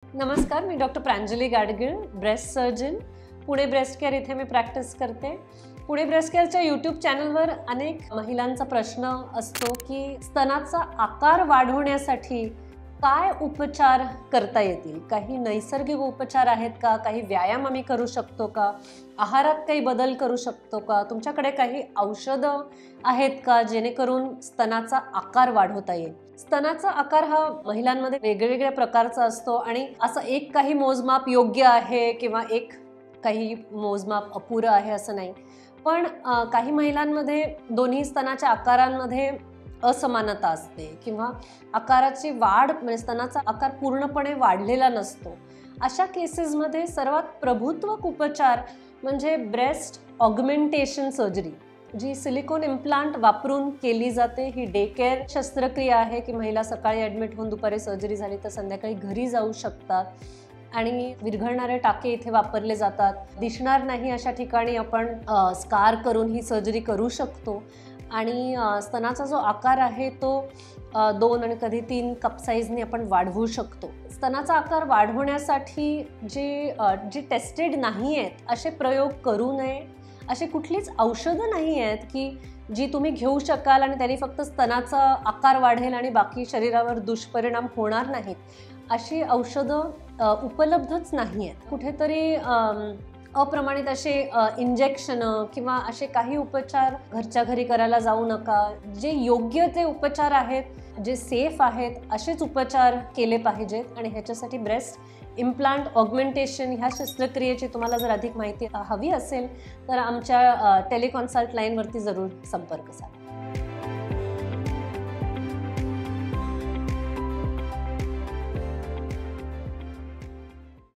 नमस्कार, मी doctor Pranjali Gadgil, breast surgeon, Pune breast care इथे मी प्रॅक्टिस करते. पुणे ब्रेस्ट केअरच्या यूट्यूब चॅनलवर अनेक महिलांचा प्रश्न असतो की स्तनाचा आकार वाढवण्यासाठी काय उपचार करता येतील. काही नैसर्गिक उपचार आहेत का, काही व्यायाम आम्ही करू शकतो का, आहारात काही बदल करू शकतो का, तुमच्याकडे काही औषधं आहेत का जेणेकरून स्तनाचा आकार वाढवता येईल. स्तनाचा आकार हा महिलांमध्ये वेगवेगळ्या प्रकारचा असतो आणि असं एक काही मोजमाप योग्य आहे किंवा एक काही मोजमाप अपुरं आहे असं नाही. पण काही महिलांमध्ये दोन्ही स्तनाच्या आकारांमध्ये असमानता असते किंवा आकाराची वाढ म्हणजे स्तनाचा आकार पूर्णपणे वाढलेला नसतो. अशा केसेसमध्ये सर्वात प्रभुत्वक उपचार म्हणजे ब्रेस्ट ऑगमेंटेशन सर्जरी, जी सिलिकॉन इम्प्लांट वापरून केली जाते. ही डे केअर शस्त्रक्रिया आहे की महिला सकाळी ॲडमिट होऊन दुपारी सर्जरी झाली तर संध्याकाळी घरी जाऊ शकतात आणि विरघळणारे टाके इथे वापरले जातात. दिसणार नाही अशा ठिकाणी आपण स्कार करून ही सर्जरी करू शकतो आणि स्तनाचा जो आकार आहे तो 2 आणि कधी 3 कप साईजने आपण वाढवू शकतो. स्तनाचा आकार वाढवण्यासाठी जी टेस्टेड नाही आहेत असे प्रयोग करू नये. अशी कुठलीच औषधं नाही आहेत की जी तुम्ही घेऊ शकाल आणि त्यांनी फक्त स्तनाचा आकार वाढेल आणि बाकी शरीरावर दुष्परिणाम होणार नाहीत. अशी औषधं उपलब्धच नाही आहेत. कुठेतरी अप्रमाणित असे इंजेक्शनं किंवा असे काही उपचार घरच्या घरी करायला जाऊ नका. जे योग्य ते उपचार आहेत, जे सेफ आहेत असेच उपचार केले पाहिजेत. आणि ह्याच्यासाठी ब्रेस्ट इम्प्लांट ऑगमेंटेशन ह्या शस्त्रक्रियेची तुम्हाला जर अधिक माहिती हवी असेल तर आमच्या टेलिकन्सल्ट लाईनवरती जरूर संपर्क साधा.